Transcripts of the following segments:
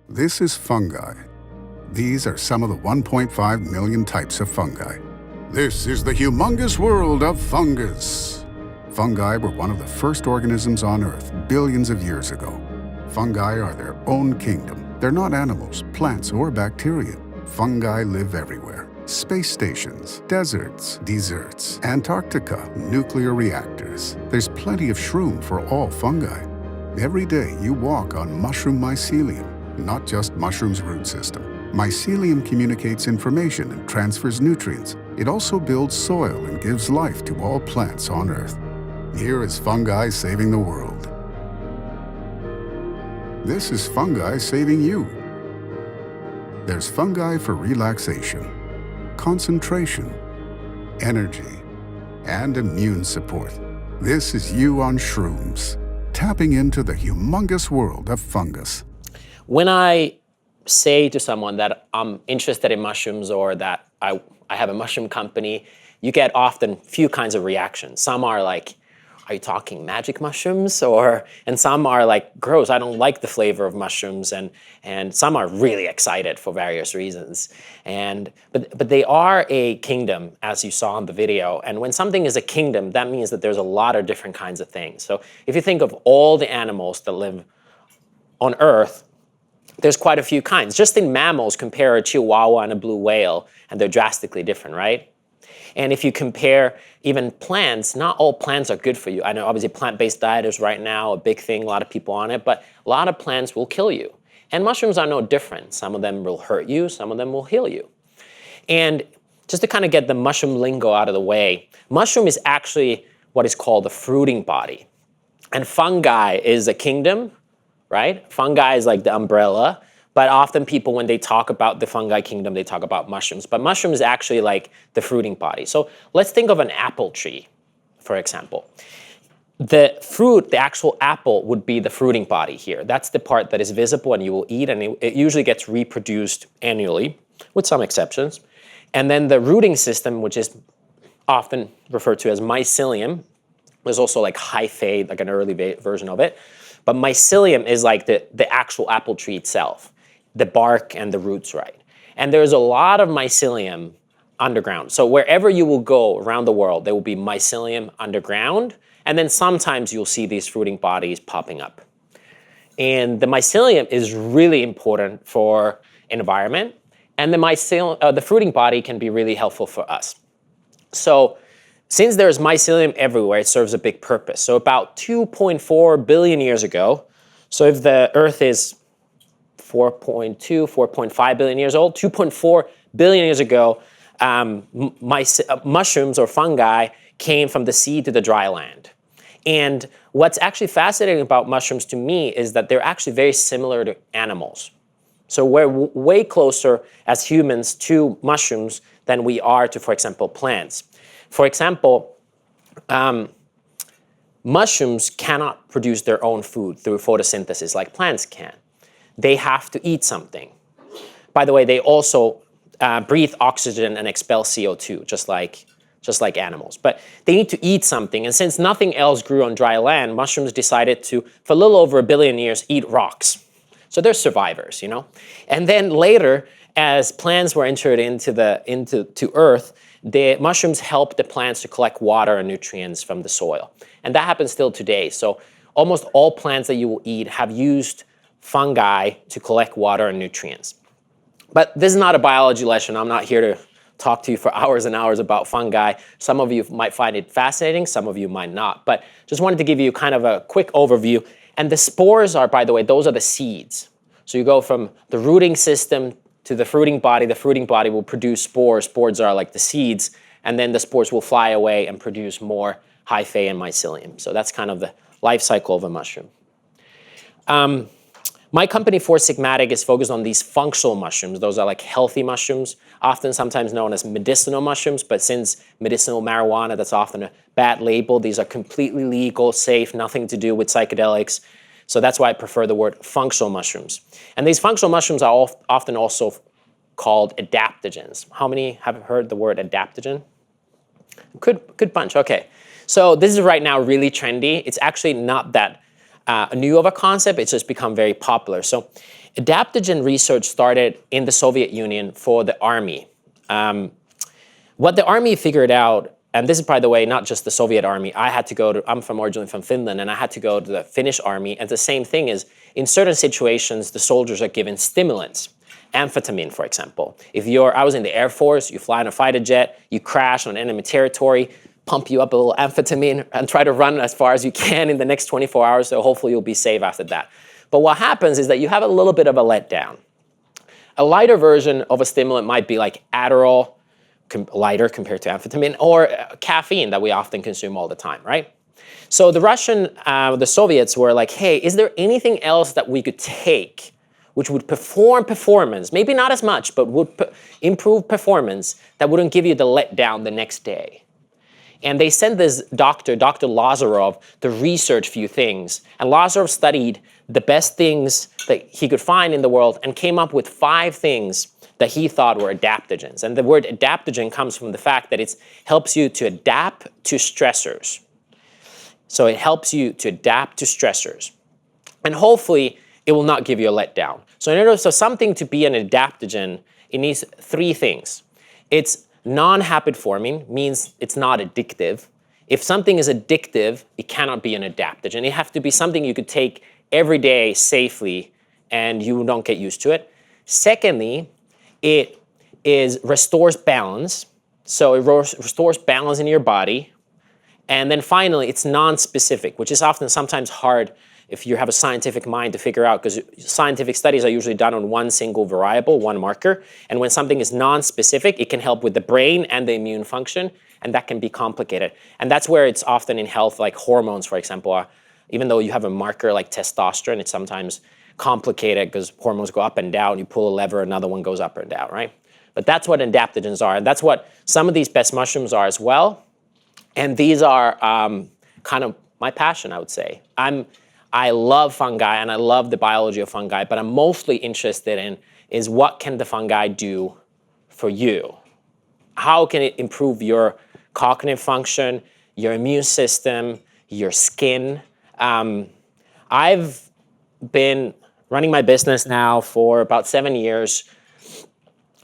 This is fungi. These are some of the 1.5 million types of fungi. This is the humongous world of fungus. Fungi were one of the first organisms on Earth billions of years ago. Fungi are their own kingdom. They're not animals, plants, or bacteria. Fungi live everywhere. Space stations, deserts, deserts, Antarctica, nuclear reactors. There's plenty of shroom for all fungi. Every day you walk on mushroom mycelium, not just mushroom's root system. Mycelium communicates information and transfers nutrients. It also builds soil and gives life to all plants on Earth. Here is fungi saving the world. This is fungi saving you. There's fungi for relaxation, concentration, energy, and immune support. This is you on shrooms, tapping into the humongous world of fungus. When I say to someone that I'm interested in mushrooms or that I have a mushroom company, you get often few kinds of reactions. Some are like, are you talking magic mushrooms? And some are like, gross, I don't like the flavor of mushrooms. And some are really excited for various reasons. But they are a kingdom, as you saw in the video. And when something is a kingdom, that means that there's a lot of different kinds of things. So if you think of all the animals that live on Earth, there's quite a few kinds. Just in mammals, compare a chihuahua and a blue whale, and they're drastically different, right? And if you compare even plants, not all plants are good for you. I know obviously plant-based diet is right now a big thing, a lot of people on it, but a lot of plants will kill you. And mushrooms are no different. Some of them will hurt you, some of them will heal you. And just to kind of get the mushroom lingo out of the way, mushroom is actually what is called the fruiting body. And fungi is a kingdom, right? Fungi is like the umbrella. But often people, when they talk about the fungi kingdom, they talk about mushrooms. But mushrooms is actually like the fruiting body. So let's think of an apple tree, for example. The fruit, the actual apple, would be the fruiting body here. That's the part that is visible and you will eat, and it usually gets reproduced annually, with some exceptions. And then the rooting system, which is often referred to as mycelium, there's also like hyphae, like an early version of it. But mycelium is like the actual apple tree itself. The bark and the roots, right? And there's a lot of mycelium underground. So wherever you will go around the world, there will be mycelium underground, and then sometimes you'll see these fruiting bodies popping up. And the mycelium is really important for environment, and the fruiting body can be really helpful for us. So since there's mycelium everywhere, it serves a big purpose. So about 2.4 billion years ago, so if the Earth is 4.2, 4.5 billion years old, 2.4 billion years ago, mushrooms or fungi came from the sea to the dry land. And what's actually fascinating about mushrooms to me is that they're actually very similar to animals. So we're way closer as humans to mushrooms than we are to, for example, plants. For example, mushrooms cannot produce their own food through photosynthesis like plants can. They have to eat something. By the way, they also breathe oxygen and expel CO2, just like animals. But they need to eat something, and since nothing else grew on dry land, mushrooms decided to, for a little over 1 billion years, eat rocks. So they're survivors, you know? And then later, as plants were entered into Earth, the mushrooms helped the plants to collect water and nutrients from the soil. And that happens still today. So almost all plants that you will eat have used fungi to collect water and nutrients. But this is not a biology lesson. I'm not here to talk to you for hours and hours about fungi. Some of you might find it fascinating, some of you might not. But just wanted to give you kind of a quick overview. And the spores are, by the way, those are the seeds. So you go from the rooting system to the fruiting body. The fruiting body will produce spores. Spores are like the seeds. And then the spores will fly away and produce more hyphae and mycelium. So that's kind of the life cycle of a mushroom. My company, Four Sigmatic, is focused on these functional mushrooms. Those are like healthy mushrooms, often sometimes known as medicinal mushrooms, but since medicinal marijuana, that's often a bad label. These are completely legal, safe, nothing to do with psychedelics. So that's why I prefer the word functional mushrooms. And these functional mushrooms are often also called adaptogens. How many have heard the word adaptogen? Good bunch. Okay. So this is right now really trendy. It's actually not that new of a concept. It's just become very popular. So adaptogen research started in the Soviet Union for the army. What the army figured out, and this is, by the way, not just the Soviet army. I'm originally from Finland, and I had to go to the Finnish army. And the same thing is, in certain situations, the soldiers are given stimulants. Amphetamine, for example. I was in the Air Force, you fly in a fighter jet, you crash on enemy territory, pump you up a little amphetamine and try to run as far as you can in the next 24 hours, so hopefully you'll be safe after that. But what happens is that you have a little bit of a letdown. A lighter version of a stimulant might be like Adderall, lighter compared to amphetamine, or caffeine that we often consume all the time, right? So the Soviets were like, hey, is there anything else that we could take which would performance, maybe not as much, but would improve performance that wouldn't give you the letdown the next day? And they sent this Dr. Lazarov, to research few things. And Lazarov studied the best things that he could find in the world and came up with 5 things that he thought were adaptogens. And the word adaptogen comes from the fact that it helps you to adapt to stressors. So it helps you to adapt to stressors. And hopefully, it will not give you a letdown. So in order for something to be an adaptogen, it needs 3 things. It's non-habit forming, means it's not addictive. If something is addictive, it cannot be an adaptogen. It has to be something you could take every day safely and you don't get used to it. Secondly, it restores balance. So it restores balance in your body. And then finally, it's non-specific, which is often sometimes hard if you have a scientific mind to figure out, because scientific studies are usually done on one single variable, one marker. And when something is non-specific, it can help with the brain and the immune function, and that can be complicated. And that's where it's often in health, like hormones, for example, even though you have a marker like testosterone, it's sometimes complicated because hormones go up and down. You pull a lever, another one goes up and down, right? But that's what adaptogens are, and that's what some of these best mushrooms are as well. And these are kind of my passion, I would say. I love fungi and I love the biology of fungi, but I'm mostly interested in is what can the fungi do for you? How can it improve your cognitive function, your immune system, your skin? I've been running my business now for about 7 years.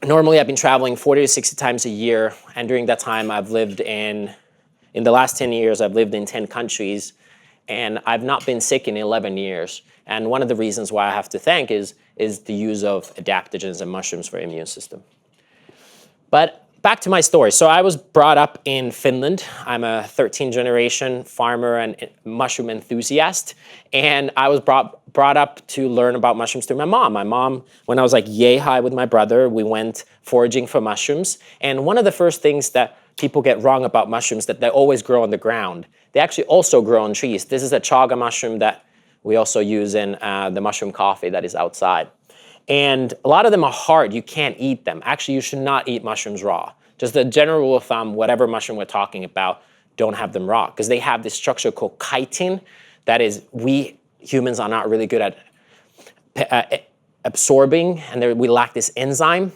Normally, I've been traveling 40 to 60 times a year, and during that time, I've lived in the last 10 years, I've lived in 10 countries. And I've not been sick in 11 years. And one of the reasons why I have to thank is the use of adaptogens and mushrooms for the immune system. But back to my story. So I was brought up in Finland. I'm a 13th generation farmer and mushroom enthusiast. And I was brought up to learn about mushrooms through my mom. My mom, when I was like yay high with my brother, we went foraging for mushrooms. And one of the first things that people get wrong about mushrooms that they always grow on the ground. They actually also grow on trees. This is a chaga mushroom that we also use in the mushroom coffee that is outside. And a lot of them are hard. You can't eat them. Actually, you should not eat mushrooms raw. Just a general rule of thumb, whatever mushroom we're talking about, don't have them raw. Because they have this structure called chitin. That is, we humans are not really good at absorbing, and we lack this enzyme.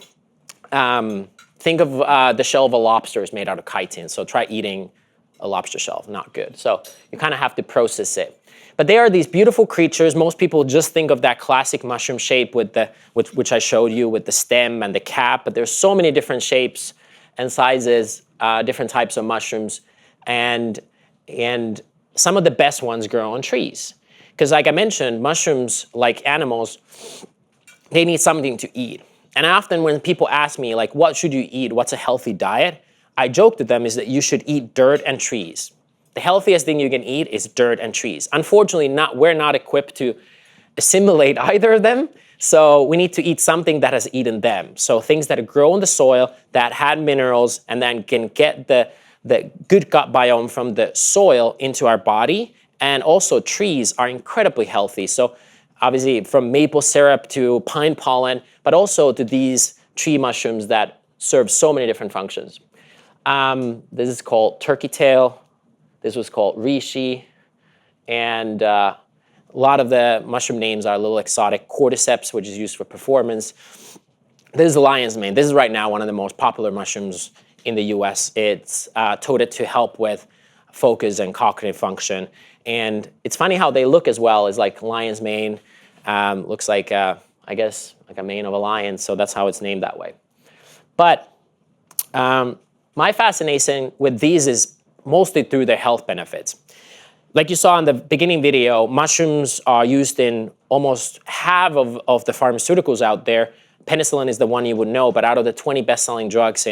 Think of the shell of a lobster is made out of chitin. So try eating a lobster shell, not good. So you kind of have to process it. But they are these beautiful creatures. Most people just think of that classic mushroom shape which I showed you with the stem and the cap, but there's so many different shapes and sizes, different types of mushrooms, and some of the best ones grow on trees. Because like I mentioned, mushrooms, like animals, they need something to eat. And often when people ask me, like, what should you eat? What's a healthy diet? I joke to them is that you should eat dirt and trees. The healthiest thing you can eat is dirt and trees. Unfortunately, we're not equipped to assimilate either of them, so we need to eat something that has eaten them. So things that grow in the soil, that had minerals, and then can get the good gut biome from the soil into our body. And also trees are incredibly healthy. So obviously from maple syrup to pine pollen, but also to these tree mushrooms that serve so many different functions. This is called turkey tail. This was called reishi. And a lot of the mushroom names are a little exotic. Cordyceps, which is used for performance. This is the lion's mane. This is right now one of the most popular mushrooms in the US. It's touted to help with focus and cognitive function. And it's funny how they look as well, as like lion's mane. Looks like, I guess, like a mane of a lion. So that's how it's named that way. But my fascination with these is mostly through their health benefits. Like you saw in the beginning video, mushrooms are used in almost half of the pharmaceuticals out there. Penicillin is the one you would know, but out of the 20 best-selling drugs,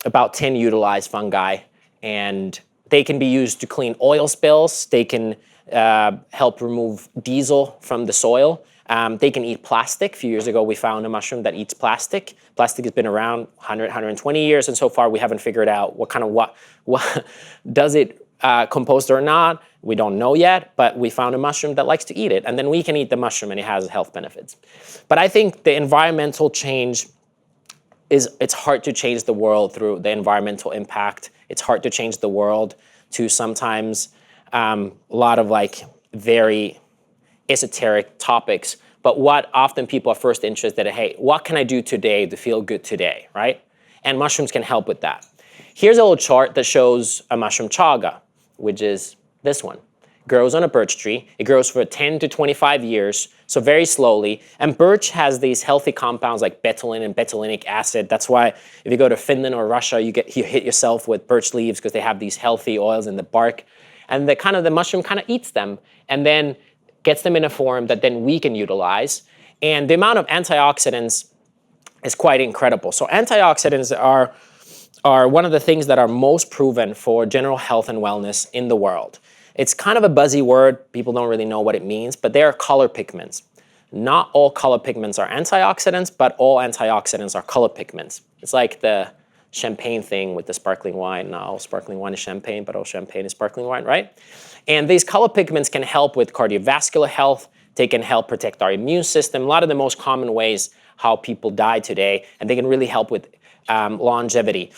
about 10 utilize fungi. And they can be used to clean oil spills. They can help remove diesel from the soil. They can eat plastic. A few years ago, we found a mushroom that eats plastic. Plastic has been around 100, 120 years, and so far we haven't figured out what does it compost or not. We don't know yet, but we found a mushroom that likes to eat it, and then we can eat the mushroom and it has health benefits. But I think the environmental change it's hard to change the world through the environmental impact. It's hard to change the world to sometimes a lot of like very esoteric topics. But what often people are first interested in, hey, what can I do today to feel good today, right? And mushrooms can help with that. Here's a little chart that shows a mushroom chaga, which is this one. Grows on a birch tree. It grows for 10 to 25 years, so very slowly. And birch has these healthy compounds like betulin and betulinic acid. That's why if you go to Finland or Russia, you hit yourself with birch leaves because they have these healthy oils in the bark. And the mushroom kind of eats them and then gets them in a form that then we can utilize. And the amount of antioxidants is quite incredible. So antioxidants are one of the things that are most proven for general health and wellness in the world. It's kind of a buzzy word. People don't really know what it means, but they are color pigments. Not all color pigments are antioxidants, but all antioxidants are color pigments. It's like the champagne thing with the sparkling wine. Not all sparkling wine is champagne, but all champagne is sparkling wine, right? And these color pigments can help with cardiovascular health. They can help protect our immune system. A lot of the most common ways how people die today, and they can really help with longevity.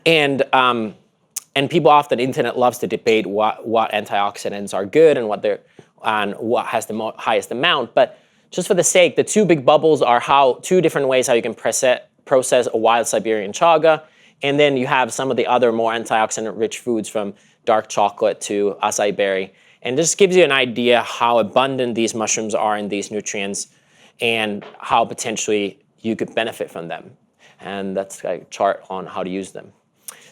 And people often, the internet loves to debate what antioxidants are good and what has the highest amount. But just for the sake, the two big bubbles are two different ways how you can process a wild Siberian chaga. And then you have some of the other more antioxidant-rich foods from dark chocolate to acai berry. And this gives you an idea how abundant these mushrooms are in these nutrients and how potentially you could benefit from them. And that's a chart on how to use them.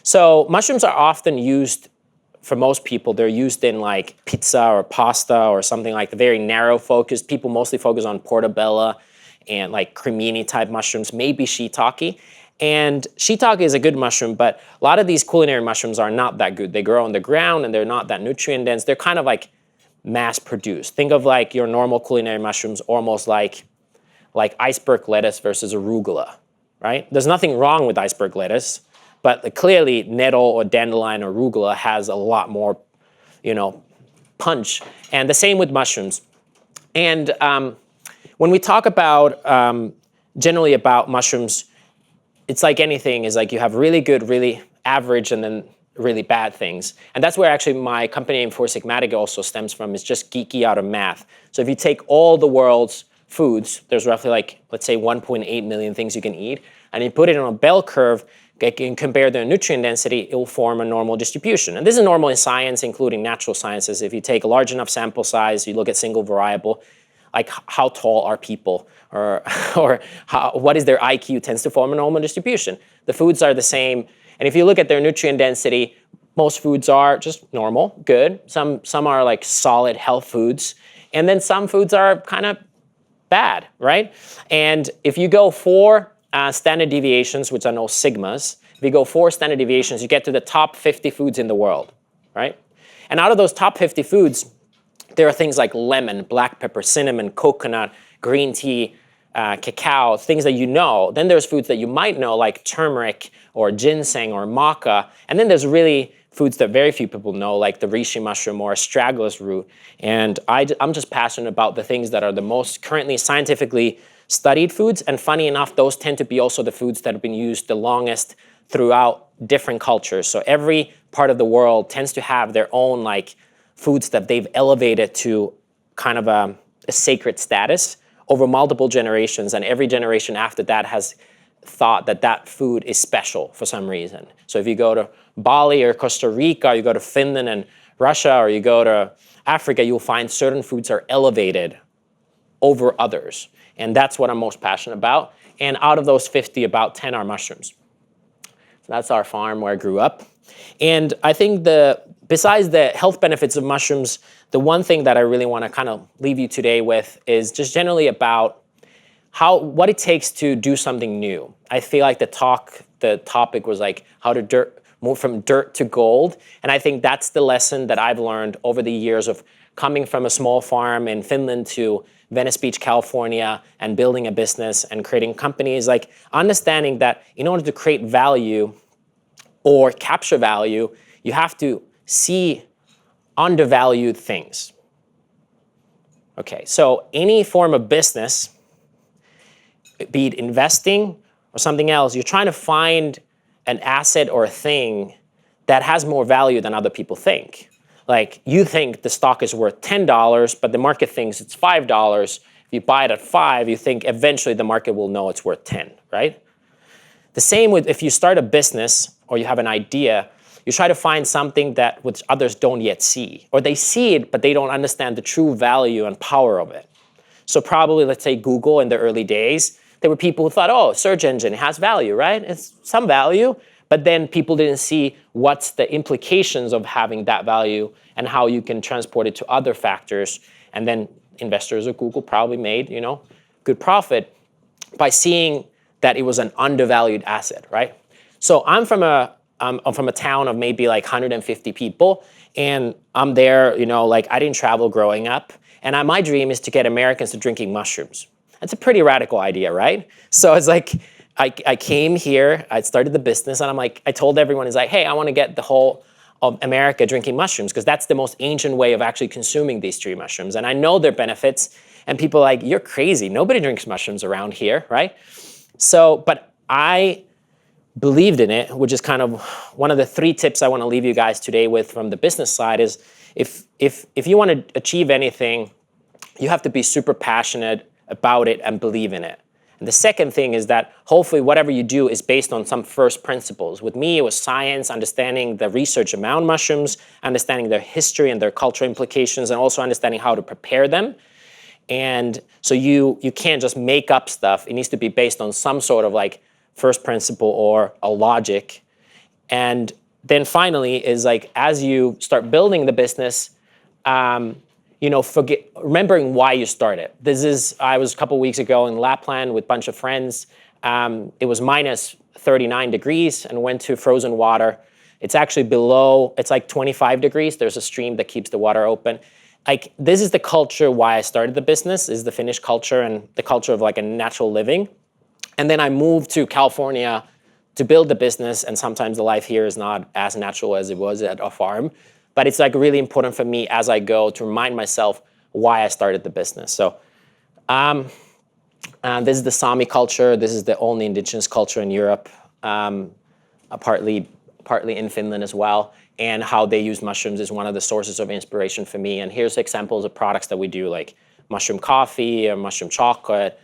So mushrooms are often used, for most people, they're used in like pizza or pasta or something like the very narrow focus. People mostly focus on portobello and like cremini type mushrooms, maybe shiitake. And shiitake is a good mushroom, but a lot of these culinary mushrooms are not that good. They grow on the ground and they're not that nutrient dense. They're kind of like mass produced. Think of like your normal culinary mushrooms almost like iceberg lettuce versus arugula, right? There's nothing wrong with iceberg lettuce. But clearly, nettle or dandelion or arugula has a lot more, punch. And the same with mushrooms. And when we talk about, generally about mushrooms, it's like anything, is like you have really good, really average, and then really bad things. And that's where actually my company name Four Sigmatic also stems from, is just geeky out of math. So if you take all the world's foods, there's roughly like, let's say 1.8 million things you can eat, and you put it on a bell curve, and compare their nutrient density, it will form a normal distribution. And this is normal in science, including natural sciences. If you take a large enough sample size, you look at single variable, like how tall are people, or what is their IQ, tends to form a normal distribution. The foods are the same. And if you look at their nutrient density, most foods are just normal, good. Some are like solid health foods. And then some foods are kind of bad, right? And if you go for standard deviations, which are no sigmas. If you go 4 standard deviations, you get to the top 50 foods in the world, right? And out of those top 50 foods, there are things like lemon, black pepper, cinnamon, coconut, green tea, cacao, things that you know. Then there's foods that you might know, like turmeric or ginseng or maca. And then there's really foods that very few people know, like the reishi mushroom or astragalus root. And I'm just passionate about the things that are the most currently scientifically studied foods, and funny enough, those tend to be also the foods that have been used the longest throughout different cultures. So every part of the world tends to have their own like foods that they've elevated to kind of a sacred status over multiple generations, and every generation after that has thought that that food is special for some reason. So if you go to Bali or Costa Rica, or you go to Finland and Russia, or you go to Africa, you'll find certain foods are elevated over others. And that's what I'm most passionate about. And out of those 50, about 10 are mushrooms. So that's our farm where I grew up. And I think besides the health benefits of mushrooms, the one thing that I really want to kind of leave you today with is just generally about what it takes to do something new. I feel like the topic was like how to move from dirt to gold. And I think that's the lesson that I've learned over the years of coming from a small farm in Finland to Venice Beach, California, and building a business and creating companies, like understanding that in order to create value or capture value, you have to see undervalued things. Okay, so any form of business, be it investing or something else, you're trying to find an asset or a thing that has more value than other people think. Like you think the stock is worth $10, but the market thinks it's $5. If you buy it at 5, you think eventually the market will know it's worth 10, right? The same with if you start a business or you have an idea, you try to find something that which others don't yet see, or they see it, but they don't understand the true value and power of it. So probably, let's say Google in the early days, there were people who thought, oh, search engine has value, right? It's some value. But then people didn't see what's the implications of having that value and how you can transport it to other factors. And then investors of Google probably made, good profit by seeing that it was an undervalued asset, right? So I'm from a town of maybe like 150 people, and I'm there, I didn't travel growing up. And my dream is to get Americans to drinking mushrooms. That's a pretty radical idea, right? So it's like, I came here, I started the business, and I told everyone, hey, I want to get the whole of America drinking mushrooms, because that's the most ancient way of actually consuming these tree mushrooms. And I know their benefits, and people are like, you're crazy. Nobody drinks mushrooms around here, right? So, but I believed in it, which is kind of one of the 3 tips I want to leave you guys today with from the business side is if you want to achieve anything, you have to be super passionate about it and believe in it. And the second thing is that hopefully whatever you do is based on some first principles. With me, it was science, understanding the research around mushrooms, understanding their history and their cultural implications, and also understanding how to prepare them. And so you can't just make up stuff. It needs to be based on some sort of like first principle or a logic. And then finally is like, as you start building the business, remembering why you started. I was a couple weeks ago in Lapland with a bunch of friends. It was minus 39 degrees and went to frozen water. It's actually it's like 25 degrees. There's a stream that keeps the water open. Like, this is the culture why I started the business, is the Finnish culture and the culture of like a natural living. And then I moved to California to build the business, and sometimes the life here is not as natural as it was at a farm. But it's like really important for me as I go to remind myself why I started the business. So this is the Sami culture. This is the only indigenous culture in Europe, partly in Finland as well. And how they use mushrooms is one of the sources of inspiration for me. And here's examples of products that we do, like mushroom coffee or mushroom chocolate,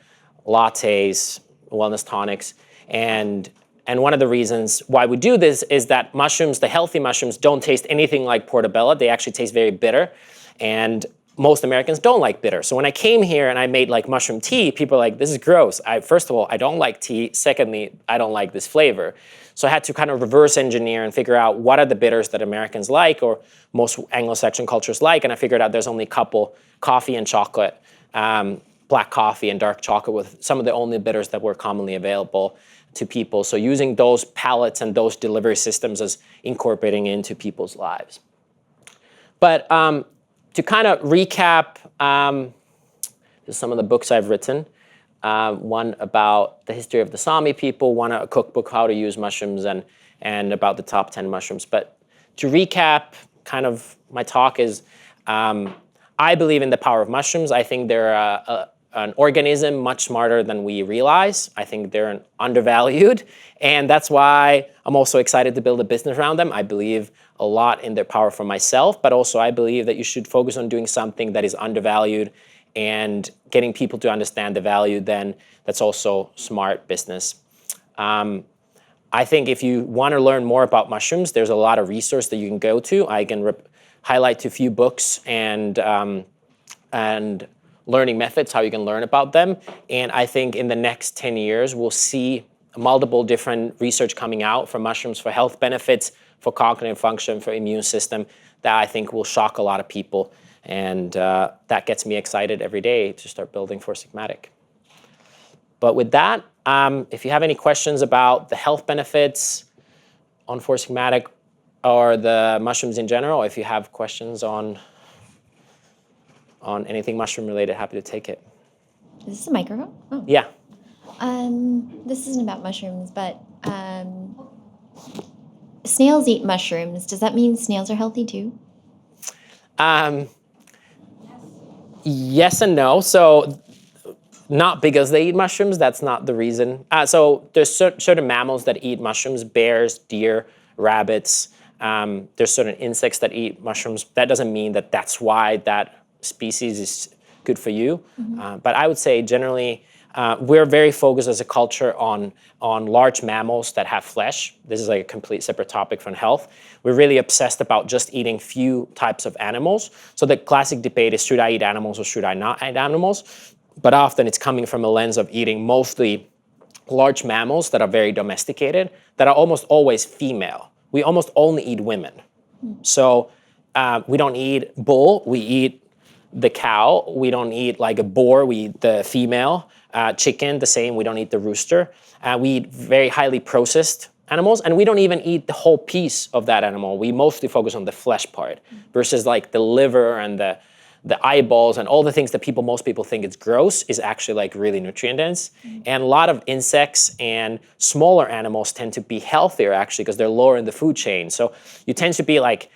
lattes, wellness tonics. And one of the reasons why we do this is that mushrooms, the healthy mushrooms, don't taste anything like portobello. They actually taste very bitter. And most Americans don't like bitter. So when I came here and I made like mushroom tea, people are like, this is gross. First of all, I don't like tea. Secondly, I don't like this flavor. So I had to kind of reverse engineer and figure out what are the bitters that Americans like or most Anglo-Saxon cultures like. And I figured out there's only a couple: coffee and chocolate, black coffee and dark chocolate, with some of the only bitters that were commonly available to people. So using those palettes and those delivery systems as incorporating into people's lives. But to kind of recap, some of the books I've written. One about the history of the Sami people, one a cookbook, how to use mushrooms, and about the top 10 mushrooms. But to recap, kind of my talk is, I believe in the power of mushrooms. I think they're an organism much smarter than we realize. I think they're undervalued, and that's why I'm also excited to build a business around them. I believe a lot in their power for myself, but also I believe that you should focus on doing something that is undervalued and getting people to understand the value. Then that's also smart business. I think if you want to learn more about mushrooms, there's a lot of resource that you can go to. I can highlight a few books and learning methods, how you can learn about them. And I think in the next 10 years, we'll see multiple different research coming out for mushrooms for health benefits, for cognitive function, for immune system, that I think will shock a lot of people. And that gets me excited every day to start building Four Sigmatic. But with that, if you have any questions about the health benefits on Four Sigmatic or the mushrooms in general, if you have questions on anything mushroom related, happy to take it. Is this a microphone? Oh. Yeah. This isn't about mushrooms, but snails eat mushrooms. Does that mean snails are healthy too? Yes and no. So not because they eat mushrooms, that's not the reason. So there's certain mammals that eat mushrooms, bears, deer, rabbits. There's certain insects that eat mushrooms. That doesn't mean that that's why that species is good for you. But I would say generally, we're very focused as a culture on large mammals that have flesh. This is like a complete separate topic from health. We're really obsessed about just eating few types of animals. So the classic debate is, should I eat animals or should I not eat animals? But often it's coming from a lens of eating mostly large mammals that are very domesticated, that are almost always female. We almost only eat women. So we don't eat bull, we eat the cow. We don't eat like a boar, we eat the female. Chicken, the same, we don't eat the rooster. We eat very highly processed animals, and we don't even eat the whole piece of that animal. We mostly focus on the flesh part versus like the liver and the eyeballs and all the things that most people think it's gross is actually like really nutrient dense. And a lot of insects and smaller animals tend to be healthier actually because they're lower in the food chain. So you tend to be like,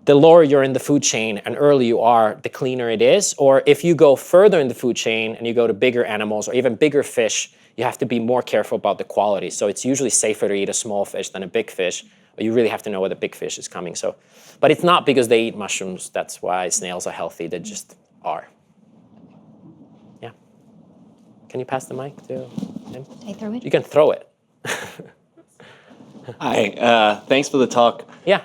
the lower you're in the food chain and early you are, the cleaner it is. Or if you go further in the food chain and you go to bigger animals or even bigger fish, you have to be more careful about the quality. So it's usually safer to eat a small fish than a big fish, but you really have to know where the big fish is coming. So, but it's not because they eat mushrooms. That's why snails are healthy. They just are. Yeah. Can you pass the mic to him? Can I throw it? You can throw it. Hi, thanks for the talk. Yeah.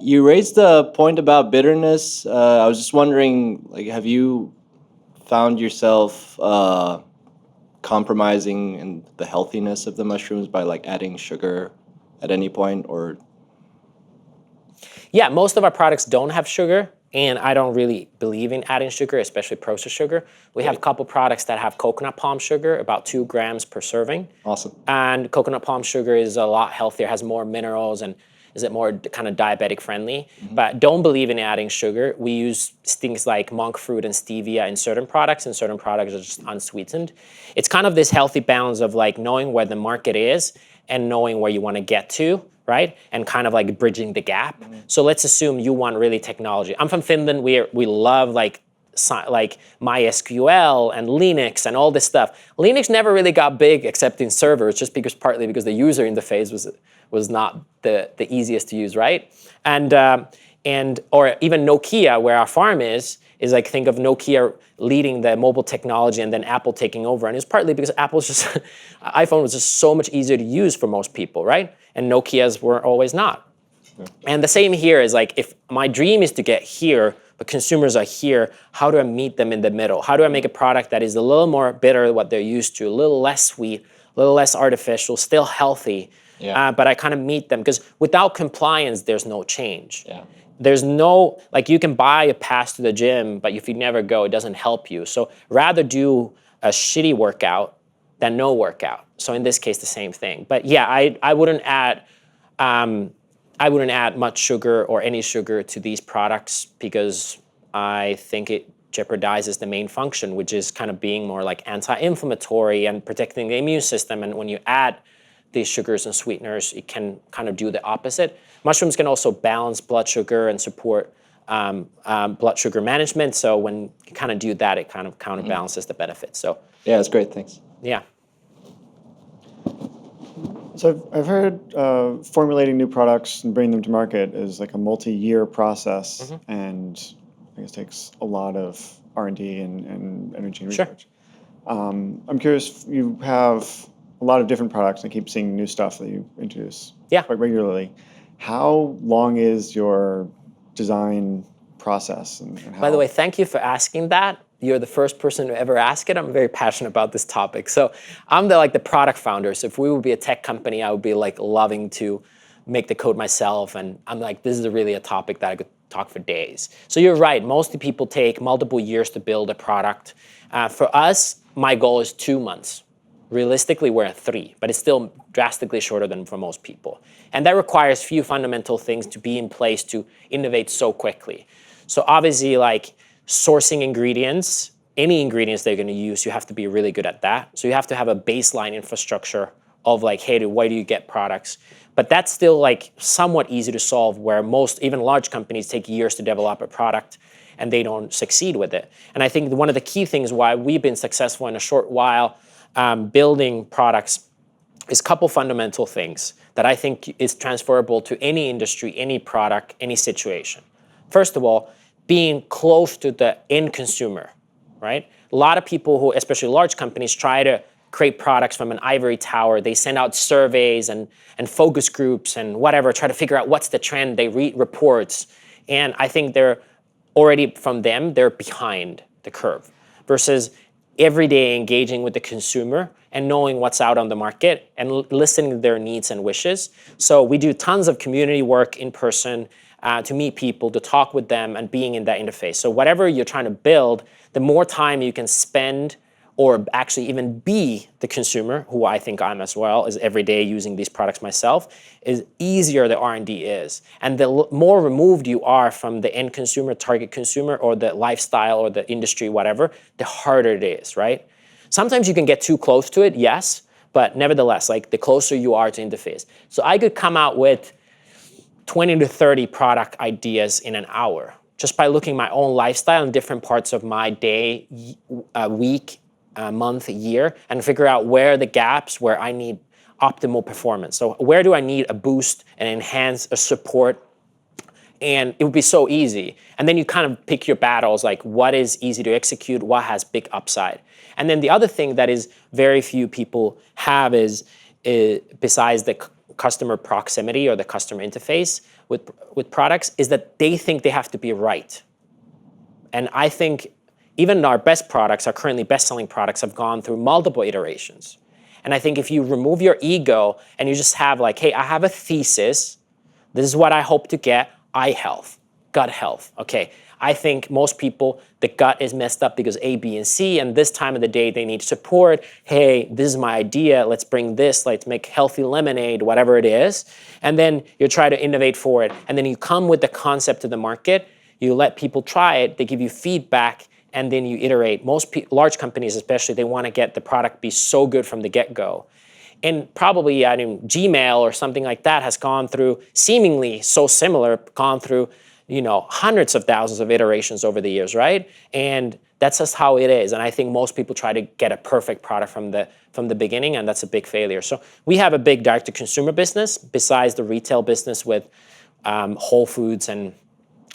You raised the point about bitterness. I was just wondering, like, have you found yourself compromising in the healthiness of the mushrooms by like adding sugar at any point, or? Yeah, most of our products don't have sugar, and I don't really believe in adding sugar, especially processed sugar. We have a couple products that have coconut palm sugar, about 2 grams per serving. Awesome. And coconut palm sugar is a lot healthier, has more minerals, and is more kind of diabetic friendly. But don't believe in adding sugar. We use things like monk fruit and stevia in certain products, and certain products are just unsweetened. It's kind of this healthy balance of like knowing where the market is and knowing where you want to get to, right? And kind of like bridging the gap. So let's assume you want really technology. I'm from Finland. We love like MySQL and Linux and all this stuff. Linux never really got big except in servers, just partly because the user interface was not the easiest to use, right? And or even Nokia, where our farm is like, think of Nokia leading the mobile technology and then Apple taking over. And it's partly because iPhone was just so much easier to use for most people, right? And Nokias were always not. Yeah. And the same here is like, if my dream is to get here, but consumers are here, how do I meet them in the middle? How do I make a product that is a little more bitter than what they're used to, a little less sweet, a little less artificial, still healthy, but I kind of meet them? Because without compliance, there's no change. Yeah. There's no, like, you can buy a pass to the gym, but if you never go, it doesn't help you. So rather do a shitty workout than no workout. So in this case, the same thing. But yeah, I wouldn't add much sugar or any sugar to these products because I think it jeopardizes the main function, which is kind of being more like anti-inflammatory and protecting the immune system. And when you add these sugars and sweeteners, it can kind of do the opposite. Mushrooms can also balance blood sugar and support blood sugar management. So when you kind of do that, it kind of counterbalances the benefits. So yeah, it's great. Thanks. Yeah. So I've heard formulating new products and bringing them to market is like a multi-year process, and I guess takes a lot of R&D and energy and research. Sure. I'm curious, you have a lot of different products. I keep seeing new stuff that you introduce Yeah. quite regularly. How long is your design process? And how... By the way, thank you for asking that. You're the first person to ever ask it. I'm very passionate about this topic. So I'm the product founder. So if we would be a tech company, I would be like loving to make the code myself. And I'm like, this is really a topic that I could talk for days. So you're right. Most people take multiple years to build a product. For us, my goal is 2 months. Realistically, we're at 3, but it's still drastically shorter than for most people. And that requires few fundamental things to be in place to innovate so quickly. So obviously, like sourcing ingredients, any ingredients they're going to use, you have to be really good at that. So you have to have a baseline infrastructure of like, hey, where do you get products? But that's still like somewhat easy to solve, where most, even large companies, take years to develop a product and they don't succeed with it. And I think one of the key things why we've been successful in a short while building products is a couple fundamental things that I think is transferable to any industry, any product, any situation. First of all, being close to the end consumer, right? A lot of people who, especially large companies, try to create products from an ivory tower. They send out surveys and focus groups and whatever, try to figure out what's the trend. They read reports. And I think they're already, from them, they're behind the curve. Versus every day engaging with the consumer and knowing what's out on the market and listening to their needs and wishes. So we do tons of community work in person to meet people, to talk with them, and being in that interface. So whatever you're trying to build, the more time you can spend or actually even be the consumer, who I think I'm as well, is every day using these products myself, is easier the R&D is. And the more removed you are from the end consumer, target consumer, or the lifestyle or the industry, whatever, the harder it is, right? Sometimes you can get too close to it, yes, but nevertheless, like the closer you are to interface. So I could come out with 20 to 30 product ideas in an hour, just by looking at my own lifestyle in different parts of my day, week, month, year, and figure out where are the gaps where I need optimal performance. So where do I need a boost and enhance a support? And it would be so easy. And then you kind of pick your battles, like what is easy to execute, what has big upside. And then the other thing that is very few people have is besides the customer proximity or the customer interface with products, is that they think they have to be right. And I think even our best products, our currently best-selling products, have gone through multiple iterations. And I think if you remove your ego and you just have like, hey, I have a thesis, this is what I hope to get, eye health, gut health. Okay, I think most people, the gut is messed up because A, B, and C, and this time of the day they need support. Hey, this is my idea, let's bring this, let's make healthy lemonade, whatever it is. And then you try to innovate for it. And then you come with the concept to the market, you let people try it, they give you feedback, and then you iterate. Most large companies especially, they want to get the product be so good from the get-go. And probably Gmail or something like that has gone through, seemingly so similar, gone through hundreds of thousands of iterations over the years, right? And that's just how it is. And I think most people try to get a perfect product from the beginning, and that's a big failure. So we have a big direct-to-consumer business besides the retail business with Whole Foods and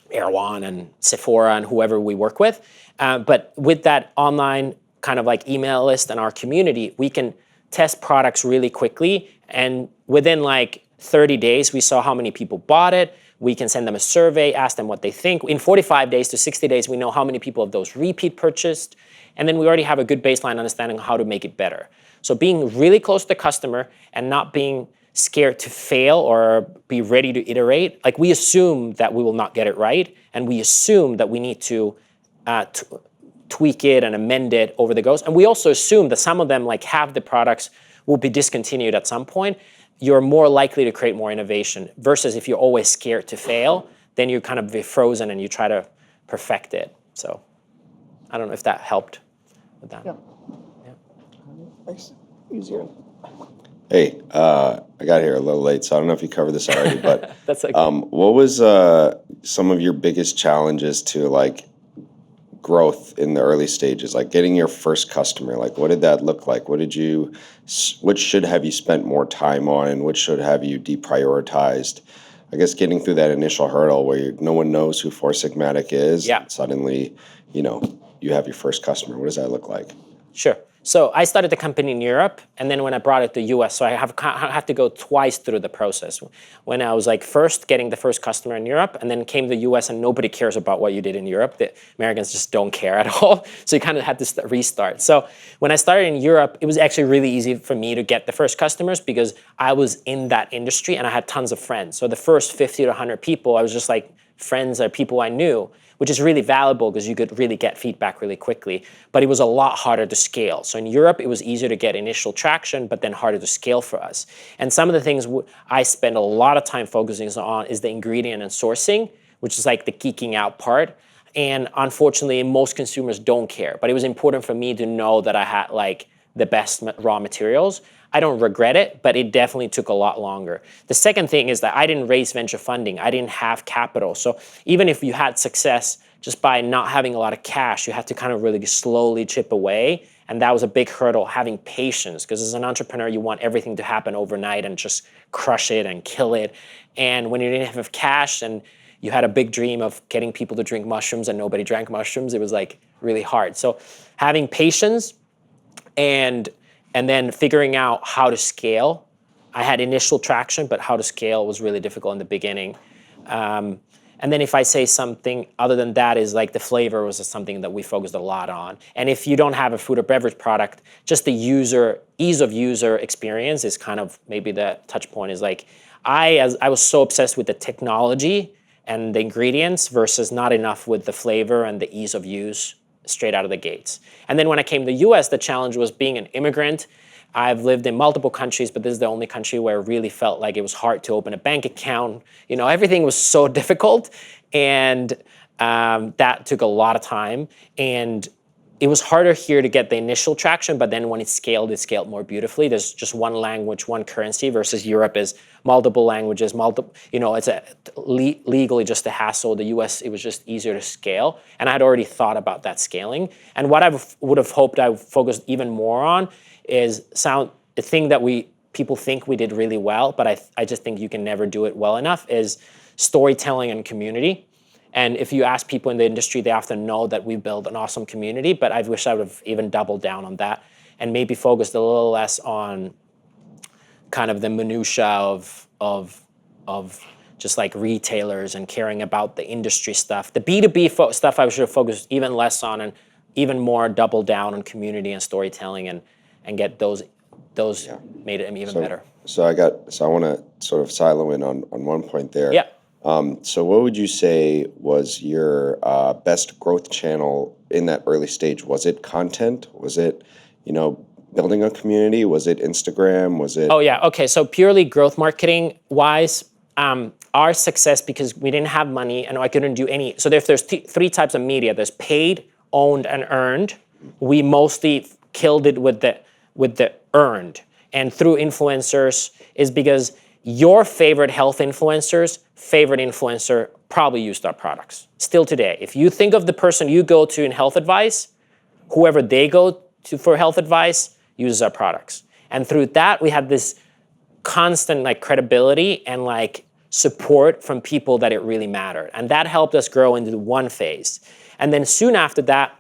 Erewhon and Sephora and whoever we work with. But with that online kind of like email list and our community, we can test products really quickly. And within like 30 days, we saw how many people bought it. We can send them a survey, ask them what they think. In 45 days to 60 days, we know how many people of those repeat purchased. And then we already have a good baseline understanding of how to make it better. So being really close to the customer and not being scared to fail or be ready to iterate. Like we assume that we will not get it right, and we assume that we need to tweak it and amend it over the goes. And we also assume that some of them, like half the products, will be discontinued at some point. You're more likely to create more innovation versus if you're always scared to fail, then you kind of be frozen and you try to perfect it. So I don't know if that helped with that. Yeah. Nice. Easier. Hey, I got here a little late, so I don't know if you covered this already, but That's okay. what was some of your biggest challenges to like growth in the early stages, like getting your first customer? Like, what did that look like? Which should have you spent more time on, and which should have you deprioritized? I guess getting through that initial hurdle where no one knows who Four Sigmatic is. Yeah. And suddenly, you have your first customer. What does that look like? Sure. So I started the company in Europe, and then when I brought it to US, so I have to go twice through the process. When I was like first getting the first customer in Europe, and then came to the US, and nobody cares about what you did in Europe. The Americans just don't care at all. So you kind of had to restart. So when I started in Europe, it was actually really easy for me to get the first customers because I was in that industry and I had tons of friends. So the first 50 to 100 people, I was just like friends or people I knew, which is really valuable because you could really get feedback really quickly. But it was a lot harder to scale. So in Europe, it was easier to get initial traction, but then harder to scale for us. And some of the things I spend a lot of time focusing on is the ingredient and sourcing, which is like the geeking out part. And unfortunately, most consumers don't care. But it was important for me to know that I had like the best raw materials. I don't regret it, but it definitely took a lot longer. The second thing is that I didn't raise venture funding. I didn't have capital. So even if you had success just by not having a lot of cash, you have to kind of really slowly chip away. And that was a big hurdle, having patience, because as an entrepreneur, you want everything to happen overnight and just crush it and kill it. And when you didn't have cash and you had a big dream of getting people to drink mushrooms and nobody drank mushrooms, it was like really hard. So having patience and then figuring out how to scale. I had initial traction, but how to scale was really difficult in the beginning. And then if I say something other than that is like the flavor was something that we focused a lot on. And if you don't have a food or beverage product, just the ease of user experience is kind of maybe the touch point is like, I was so obsessed with the technology and the ingredients versus not enough with the flavor and the ease of use straight out of the gates. And then when I came to the US, the challenge was being an immigrant. I've lived in multiple countries, but this is the only country where it really felt like it was hard to open a bank account. You know, everything was so difficult, and that took a lot of time. And it was harder here to get the initial traction, but then when it scaled more beautifully. There's just one language, one currency, versus Europe is multiple languages, it's legally just a hassle. The US, it was just easier to scale. And I had already thought about that scaling. And what I would have hoped I would focus even more on is the thing that people think we did really well, but I just think you can never do it well enough, is storytelling and community. And if you ask people in the industry, they often know that we build an awesome community, but I wish I would have even doubled down on that and maybe focused a little less on kind of the minutia of just like retailers and caring about the industry stuff. The B2B stuff I should have focused even less on, and even more double down on community and storytelling and get those made it even better. So I want to sort of silo in on one point there. Yeah. So what would you say was your best growth channel in that early stage? Was it content? Was it, building a community? Was it Instagram? Was it? Oh yeah. Okay. So purely growth marketing wise, our success, because we didn't have money and I couldn't do any. So there's three types of media. There's paid, owned, and earned. We mostly killed it with the earned, and through influencers is because your favorite health influencer's favorite influencer probably used our products. Still today, if you think of the person you go to in health advice, whoever they go to for health advice uses our products. And through that, we had this constant credibility and support from people that it really mattered. And that helped us grow into one phase. And then soon after that,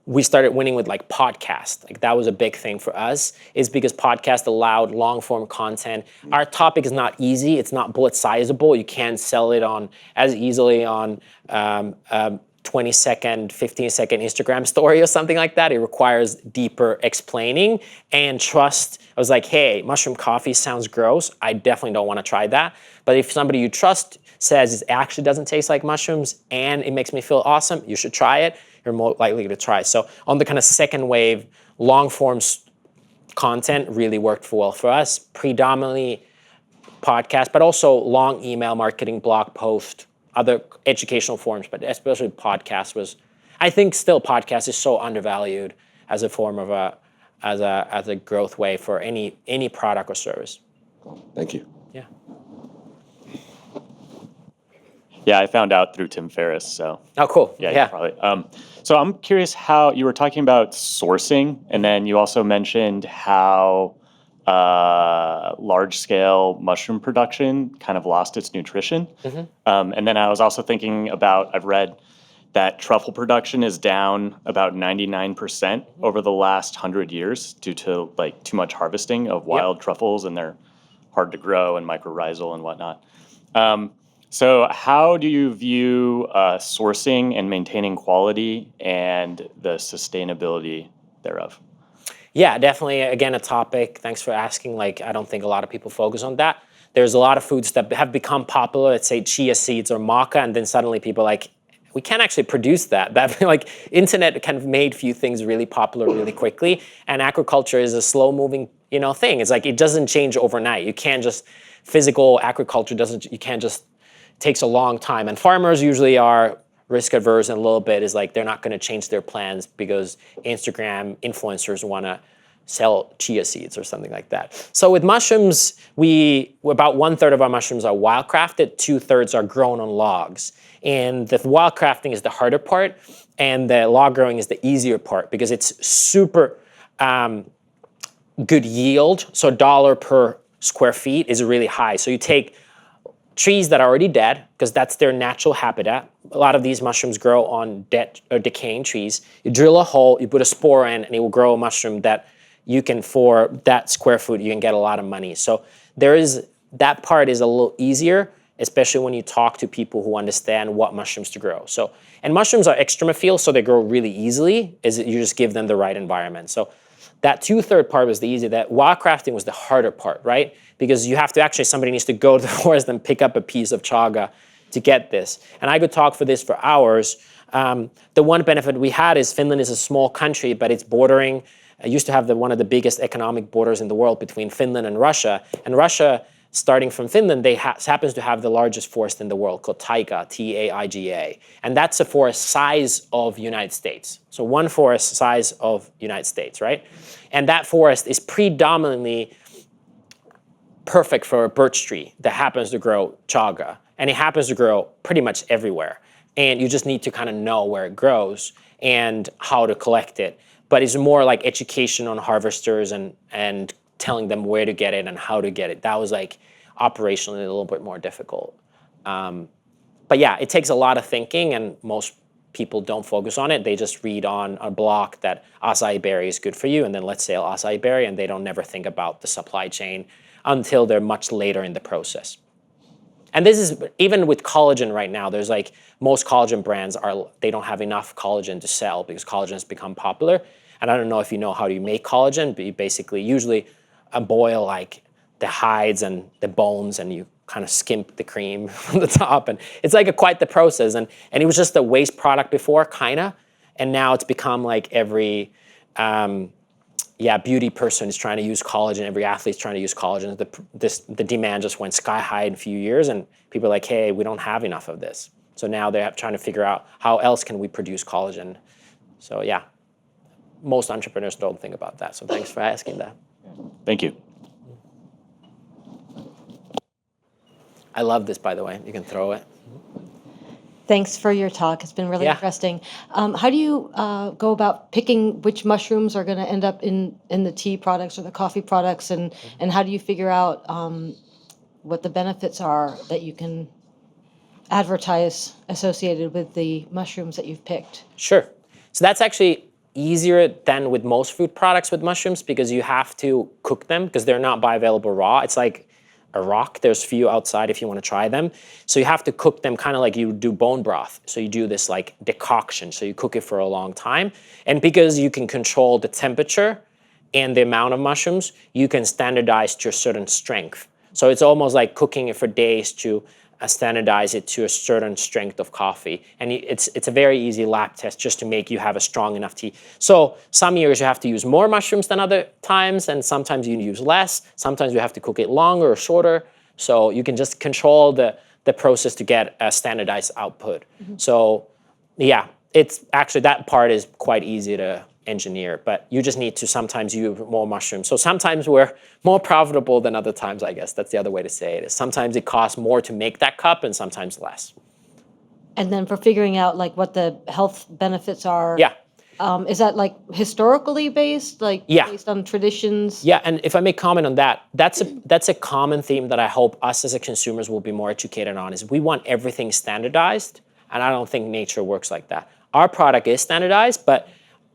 we started winning with podcasts. That was a big thing for us, is because podcast allowed long form content. Our topic is not easy. It's not bullet sizable. You can't sell it on as easily on 20-second, 15-second Instagram story or something like that. It requires deeper explaining and trust. I was like, hey, mushroom coffee sounds gross. I definitely don't want to try that. But if somebody you trust says it actually doesn't taste like mushrooms and it makes me feel awesome, you should try it. You're more likely to try. So on the kind of second wave, long form content really worked well for us. Predominantly podcast, but also long email marketing, blog post, other educational forms, but especially podcast was, I think still podcast is so undervalued as a form of as a growth way for any product or service. Thank you. Yeah. Yeah, I found out through Tim Ferriss. So. Oh, cool. Yeah. Probably. So I'm curious how you were talking about sourcing, and then you also mentioned how large-scale mushroom production kind of lost its nutrition. Mm-hmm. And then I was also thinking about, I've read that truffle production is down about 99% over the last 100 years due to like too much harvesting of wild truffles, and they're hard to grow and mycorrhizal and whatnot. So how do you view sourcing and maintaining quality and the sustainability thereof? Yeah, definitely. Again, a topic. Thanks for asking. Like, I don't think a lot of people focus on that. There's a lot of foods that have become popular, let's say chia seeds or maca, and then suddenly people are like, we can't actually produce that. That like internet kind of made few things really popular really quickly, and agriculture is a slow-moving, thing. It's like it doesn't change overnight. You can't just physical agriculture doesn't. You can't just takes a long time, and farmers usually are risk averse, and a little bit is like they're not going to change their plans because Instagram influencers want to sell chia seeds or something like that. So with mushrooms, about 1/3 of our mushrooms are wild crafted, 2/3 are grown on logs. And the wild crafting is the harder part, and the log growing is the easier part because it's super good yield. So dollar per square feet is really high. So you take trees that are already dead, because that's their natural habitat. A lot of these mushrooms grow on dead or decaying trees. You drill a hole, you put a spore in, and it will grow a mushroom that you can, for that square foot, you can get a lot of money. So that part is a little easier, especially when you talk to people who understand what mushrooms to grow. So, and mushrooms are extremophile, so they grow really easily, you just give them the right environment. So that 2/3 part was the easy. That wild crafting was the harder part, right? Because you have to actually, somebody needs to go to the forest and pick up a piece of chaga to get this. And I could talk for this for hours. The one benefit we had is Finland is a small country, but it's bordering. I used to have one of the biggest economic borders in the world between Finland and Russia. And Russia, starting from Finland, happens to have the largest forest in the world called taiga, Taiga. And that's a forest size of United States. So one forest size of United States, right? And that forest is predominantly perfect for a birch tree that happens to grow chaga. And it happens to grow pretty much everywhere. And you just need to kind of know where it grows and how to collect it. But it's more like education on harvesters and telling them where to get it and how to get it. That was like operationally a little bit more difficult. But yeah, it takes a lot of thinking, and most people don't focus on it. They just read on a blog that acai berry is good for you, and then let's sell acai berry, and they don't never think about the supply chain until they're much later in the process. And this is, even with collagen right now, there's like, most collagen brands they don't have enough collagen to sell because collagen has become popular. And I don't know if you know how you make collagen, but you basically usually boil like the hides and the bones, and you kind of skimp the cream from the top. And it's like quite the process. And it was just a waste product before, kind of. And now it's become like every beauty person is trying to use collagen. Every athlete's trying to use collagen. The demand just went sky high in a few years, and people are like, hey, we don't have enough of this. So now they're trying to figure out how else can we produce collagen. So yeah, most entrepreneurs don't think about that. So thanks for asking that. Thank you. I love this, by the way. You can throw it. Thanks for your talk. It's been really interesting. How do you go about picking which mushrooms are going to end up in the tea products or the coffee products, and how do you figure out what the benefits are that you can advertise associated with the mushrooms that you've picked? Sure. So that's actually easier than with most food products with mushrooms, because you have to cook them because they're not bioavailable raw. It's like a rock. There's few outside if you want to try them. So you have to cook them kind of like you do bone broth. So you do this like decoction. So you cook it for a long time. And because you can control the temperature and the amount of mushrooms, you can standardize to a certain strength. So it's almost like cooking it for days to standardize it to a certain strength of coffee. And it's a very easy lab test just to make you have a strong enough tea. So some years you have to use more mushrooms than other times, and sometimes you use less. Sometimes you have to cook it longer or shorter. So you can just control the process to get a standardized output. Mm-hmm. So yeah, it's actually, that part is quite easy to engineer, but you just need to sometimes use more mushrooms. So sometimes we're more profitable than other times, I guess. That's the other way to say it. Is sometimes it costs more to make that cup and sometimes less. And then for figuring out like what the health benefits are, is that like historically based, like based on traditions? Yeah, and if I may comment on that, that's a common theme that I hope us as a consumers will be more educated on, is we want everything standardized. And I don't think nature works like that. Our product is standardized, but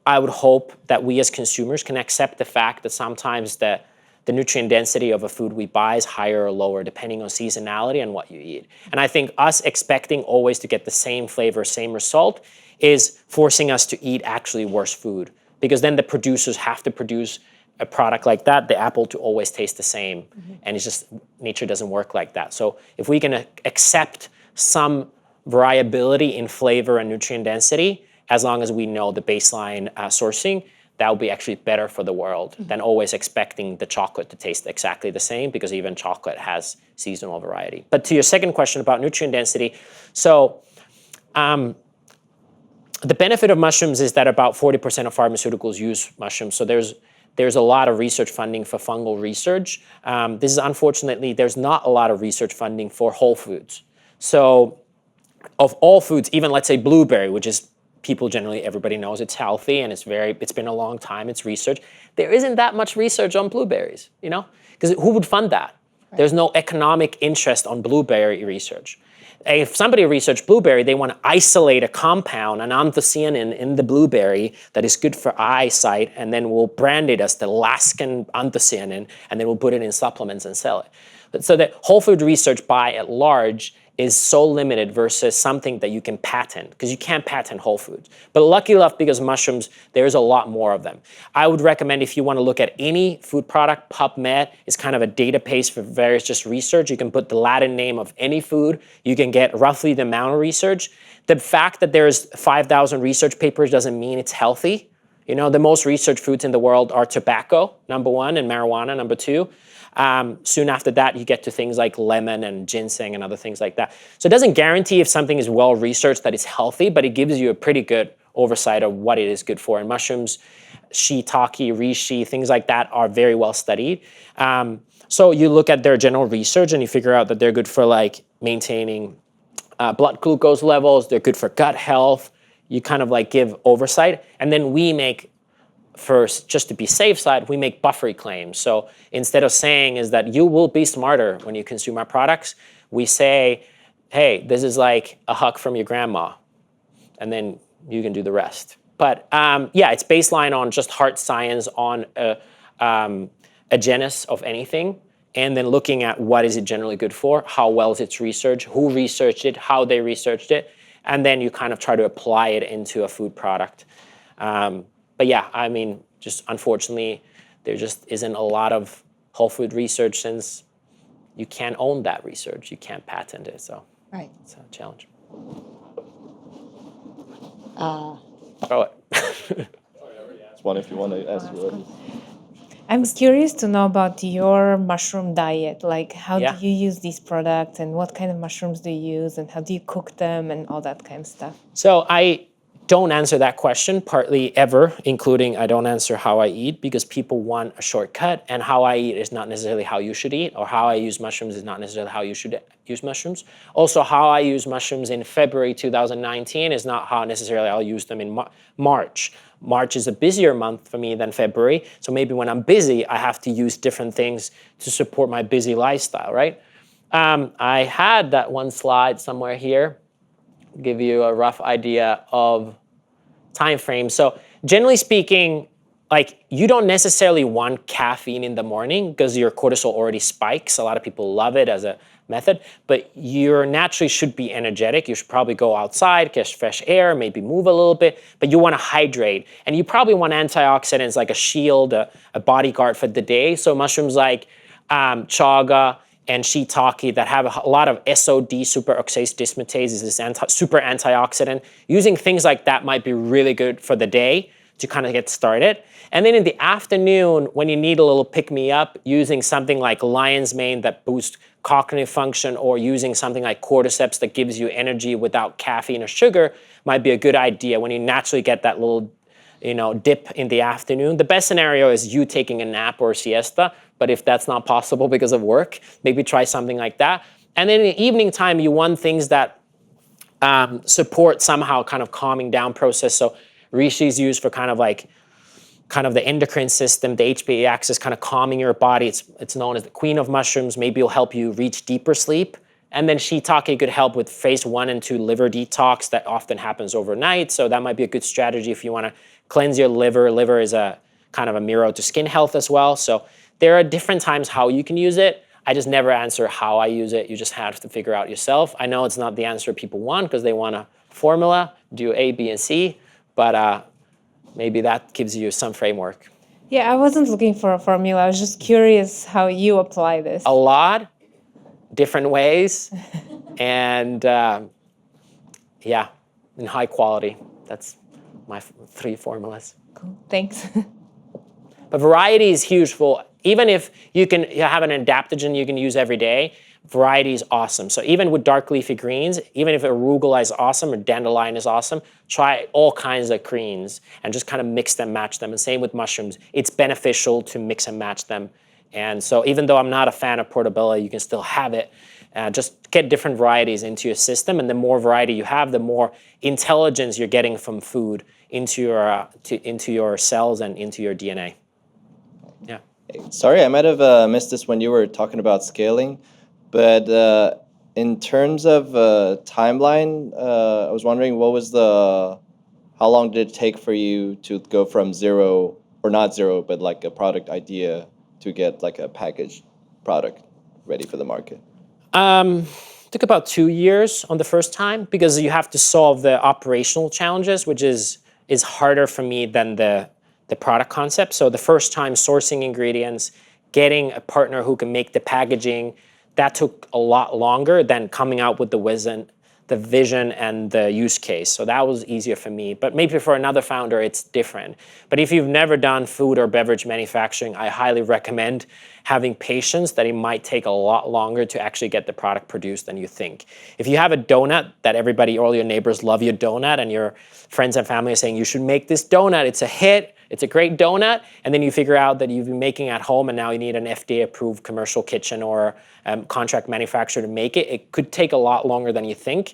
I would hope that we as consumers can accept the fact that sometimes the nutrient density of a food we buy is higher or lower depending on seasonality and what you eat. And I think us expecting always to get the same flavor, same result is forcing us to eat actually worse food, because then the producers have to produce a product like that, the apple to always taste the same. And it's just, nature doesn't work like that. So if we can accept some variability in flavor and nutrient density, as long as we know the baseline sourcing, that will be actually better for the world than always expecting the chocolate to taste exactly the same, because even chocolate has seasonal variety. But to your second question about nutrient density, so the benefit of mushrooms is that about 40% of pharmaceuticals use mushrooms. So there's a lot of research funding for fungal research. This is unfortunately, there's not a lot of research funding for whole foods. So of all foods, even let's say blueberry, which is everybody knows it's healthy and it's been a long time, it's research. There isn't that much research on blueberries, because who would fund that? Right. There's no economic interest on blueberry research. If somebody researched blueberry, they want to isolate a compound, an anthocyanin in the blueberry that is good for eyesight, and then we'll brand it as the Alaskan anthocyanin, and then we'll put it in supplements and sell it. So the whole food research by at large is so limited versus something that you can patent, because you can't patent whole foods. But lucky enough, because mushrooms, there's a lot more of them. I would recommend, if you want to look at any food product, PubMed is kind of a database for various just research. You can put the Latin name of any food. You can get roughly the amount of research. The fact that there's 5,000 research papers doesn't mean it's healthy. The most researched foods in the world are tobacco, number one, and marijuana, number two. Soon after that, you get to things like lemon and ginseng and other things like that. So it doesn't guarantee if something is well-researched that it's healthy, but it gives you a pretty good oversight of what it is good for. And mushrooms, shiitake, reishi, things like that are very well studied. So you look at their general research and you figure out that they're good for maintaining blood glucose levels. They're good for gut health. You kind of give oversight. And then we make, first, just to be safe side, we make buffery claims. So instead of saying is that you will be smarter when you consume our products, we say, hey, this is like a hug from your grandma, and then you can do the rest. But it's baseline on just hard science on a genus of anything, and then looking at what is it generally good for, how well is its research, who researched it, how they researched it, and then you kind of try to apply it into a food product. But yeah, I mean, just unfortunately, there just isn't a lot of whole food research, since you can't own that research. You can't patent it, so Right. It's a challenge. Throw it. Just one if you want to ask you. I'm curious to know about your mushroom diet. How Yeah. do you use these products, and what kind of mushrooms do you use, and how do you cook them, and all that kind of stuff? So I don't answer that question, partly ever, including I don't answer how I eat, because people want a shortcut, and how I eat is not necessarily how you should eat, or how I use mushrooms is not necessarily how you should use mushrooms. Also, how I use mushrooms in February 2019 is not how necessarily I'll use them in March. March is a busier month for me than February, so maybe when I'm busy, I have to use different things to support my busy lifestyle, right? I had that one slide somewhere here, give you a rough idea of time frame. So generally speaking, you don't necessarily want caffeine in the morning because your cortisol already spikes. A lot of people love it as a method, but you naturally should be energetic. You should probably go outside, catch fresh air, maybe move a little bit, but you want to hydrate. And you probably want antioxidants like a shield, a bodyguard for the day. So mushrooms like chaga and shiitake that have a lot of SOD, superoxidase dismutase, is this super antioxidant. Using things like that might be really good for the day to kind of get started. And then in the afternoon, when you need a little pick-me-up, using something like lion's mane that boosts cognitive function, or using something like cordyceps that gives you energy without caffeine or sugar might be a good idea when you naturally get that little dip in the afternoon. The best scenario is you taking a nap or a siesta, but if that's not possible because of work, maybe try something like that. And then in the evening time, you want things that support somehow kind of calming down process. So reishi is used for kind of the endocrine system, the HPA axis, kind of calming your body. It's known as the queen of mushrooms. Maybe it'll help you reach deeper sleep And then shiitake could help with phase 1 and 2 liver detox that often happens overnight. So that might be a good strategy if you want to cleanse your liver. Liver is a kind of a mirror to skin health as well. So there are different times how you can use it. I just never answer how I use it. You just have to figure out yourself. I know it's not the answer people want because they want a formula, do A, B, and C, but maybe that gives you some framework. Yeah, I wasn't looking for a formula. I was just curious how you apply this. A lot, different ways, and yeah, in high quality. That's my 3 formulas. Cool. Thanks. But variety is huge for, even if you have an adaptogen you can use every day, variety is awesome. So even with dark leafy greens, even if arugula is awesome or dandelion is awesome, try all kinds of greens and just kind of mix them, match them. And same with mushrooms. It's beneficial to mix and match them. And so even though I'm not a fan of portobello, you can still have it. Just get different varieties into your system, and the more variety you have, the more intelligence you're getting from food into your cells and into your DNA. Yeah. Sorry, I might have missed this when you were talking about scaling, but in terms of timeline, I was wondering how long did it take for you to go from zero, or not zero, but like a product idea to get like a packaged product ready for the market? Took about 2 years on the first time because you have to solve the operational challenges, which is harder for me than the product concept. So the first time sourcing ingredients, getting a partner who can make the packaging, that took a lot longer than coming out with the vision and the use case. So that was easier for me. But maybe for another founder, it's different. But if you've never done food or beverage manufacturing, I highly recommend having patience that it might take a lot longer to actually get the product produced than you think. If you have a donut that all your neighbors love your donut, and your friends and family are saying, you should make this donut, it's a hit, it's a great donut, and then you figure out that you've been making at home and now you need an FDA-approved commercial kitchen or contract manufacturer to make it, it could take a lot longer than you think.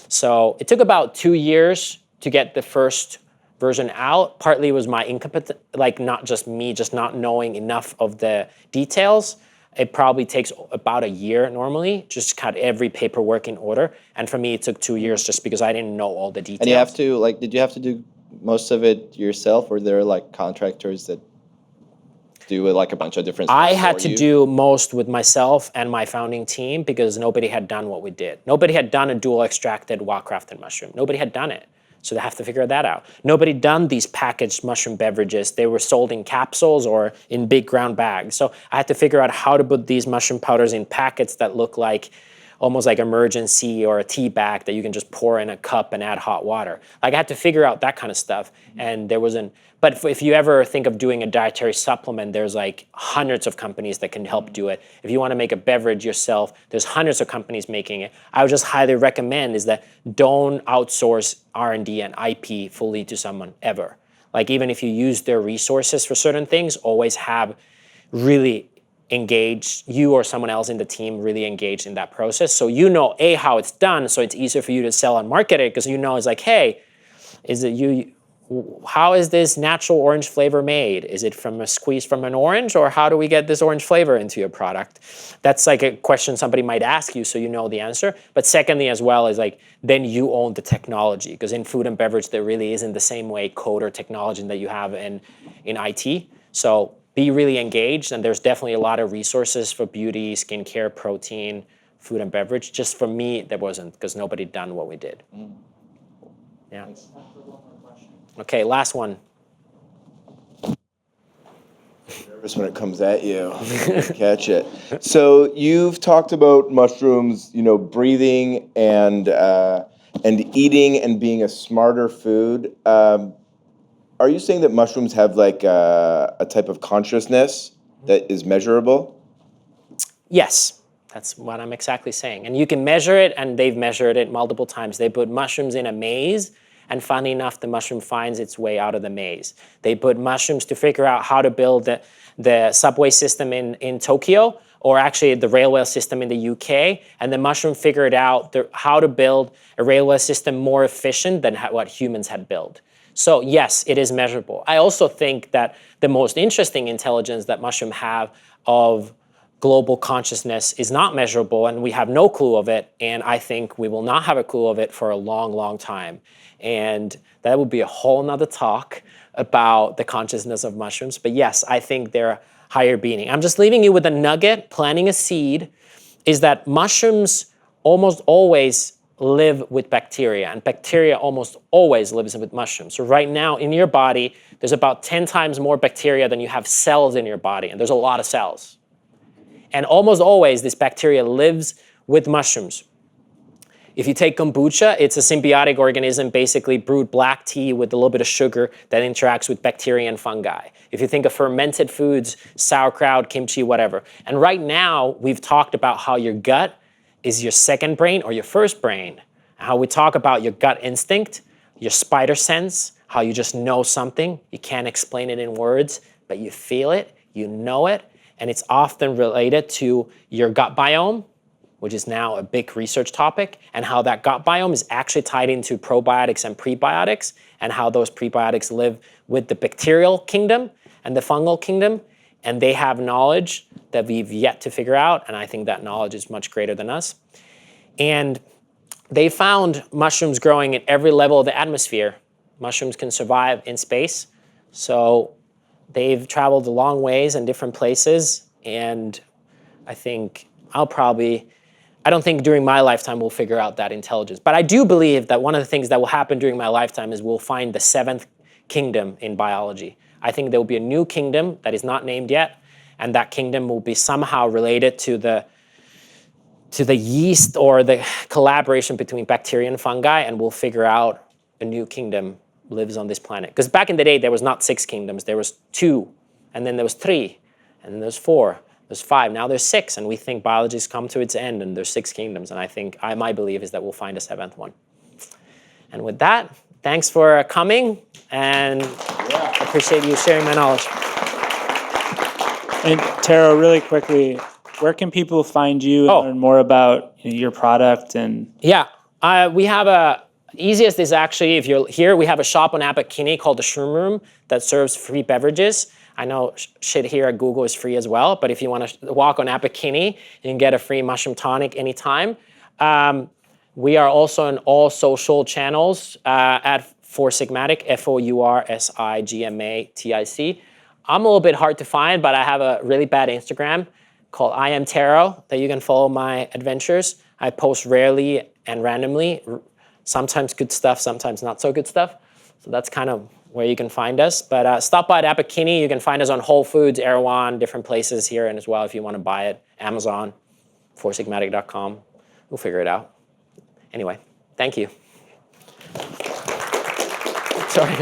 So it took about 2 years to get the first version out. Partly was my incompetence, like not just me, just not knowing enough of the details. It probably takes about a year normally, just cut every paperwork in order. And for me, it took 2 years just because I didn't know all the details. And you have to, did you have to do most of it yourself, or there are like contractors that do like a bunch of different stuff? I had to do most with myself and my founding team because nobody had done what we did. Nobody had done a dual extracted wild-crafted mushroom. Nobody had done it. So they have to figure that out. Nobody done these packaged mushroom beverages. They were sold in capsules or in big ground bags. So I had to figure out how to put these mushroom powders in packets that look like almost like emergency or a tea bag that you can just pour in a cup and add hot water. Like I had to figure out that kind of stuff. And there wasn't, but if you ever think of doing a dietary supplement, there's like hundreds of companies that can help do it. If you want to make a beverage yourself, there's hundreds of companies making it. I would just highly recommend is that don't outsource R&D and IP fully to someone ever. Like even if you use their resources for certain things, always have really engaged, you or someone else in the team really engaged in that process. So you know, how it's done, so it's easier for you to sell and market it because you know it's like, hey, how is this natural orange flavor made? Is it from a squeeze from an orange, or how do we get this orange flavor into your product? That's like a question somebody might ask you, so you know the answer. But secondly as well is like, then you own the technology, because in food and beverage, there really isn't the same way code or technology that you have in IT. So be really engaged, and there's definitely a lot of resources for beauty, skincare, protein, food and beverage. Just for me, there wasn't, because nobody done what we did. Yeah. Okay, last one. Nervous when it comes at you. Catch it. So you've talked about mushrooms, breathing and eating and being a smarter food. Are you saying that mushrooms have like a type of consciousness that is measurable? Yes, that's what I'm exactly saying. And you can measure it, and they've measured it multiple times. They put mushrooms in a maze, and funny enough, the mushroom finds its way out of the maze. They put mushrooms to figure out how to build the subway system in Tokyo, or actually the railway system in the UK, and the mushroom figured out how to build a railway system more efficient than what humans had built. So yes, it is measurable. I also think that the most interesting intelligence that mushrooms have of global consciousness is not measurable and we have no clue of it. And I think we will not have a clue of it for a long, long time. And that would be a whole nother talk about the consciousness of mushrooms. But yes, I think they're higher being. I'm just leaving you with a nugget, planting a seed, is that mushrooms almost always live with bacteria, and bacteria almost always lives with mushrooms. So right now in your body, there's about 10 times more bacteria than you have cells in your body, and there's a lot of cells. And almost always this bacteria lives with mushrooms. If you take kombucha, it's a symbiotic organism, basically brewed black tea with a little bit of sugar that interacts with bacteria and fungi. If you think of fermented foods, sauerkraut, kimchi, whatever. And right now, we've talked about how your gut is your second brain or your first brain. How we talk about your gut instinct, your spider sense, how you just know something. You can't explain it in words, but you feel it, you know it, and it's often related to your gut biome, which is now a big research topic, and how that gut biome is actually tied into probiotics and prebiotics, and how those prebiotics live with the bacterial kingdom and the fungal kingdom, and they have knowledge that we've yet to figure out, and I think that knowledge is much greater than us. And they found mushrooms growing at every level of the atmosphere. Mushrooms can survive in space, so they've traveled a long ways in different places, and I think I don't think during my lifetime we'll figure out that intelligence. But I do believe that one of the things that will happen during my lifetime is we'll find the seventh kingdom in biology. I think there will be a new kingdom that is not named yet, and that kingdom will be somehow related to the yeast or the collaboration between bacteria and fungi, and we'll figure out a new kingdom lives on this planet. Because back in the day, there was not 6 kingdoms, there was 2, and then there was 3, and then there's 4. There's 5, now there's 6, and we think biology's come to its end and there's 6 kingdoms, and I think, my belief is that we'll find a 7th one. And with that, thanks for coming, and I appreciate you sharing my knowledge. And Tero, really quickly, where can people find you and learn more about your product? And yeah, we have easiest is actually, if you're here, we have a shop on App Kinney called the Shroom Room that serves free beverages. I know shit here at Google is free as well, but if you want to walk on App Kinney, you can get a free mushroom tonic anytime. We are also on all social channels at Four Sigmatic, FOURSIGMATIC. I'm a little bit hard to find, but I have a really bad Instagram called I Am Tero that you can follow my adventures. I post rarely and randomly, sometimes good stuff, sometimes not so good stuff. So that's kind of where you can find us. But stop by at App Kinney. You can find us on Whole Foods, Erewhon, different places here, and as well if you want to buy it, Amazon, foursigmatic.com. We'll figure it out. Anyway, thank you. Sorry.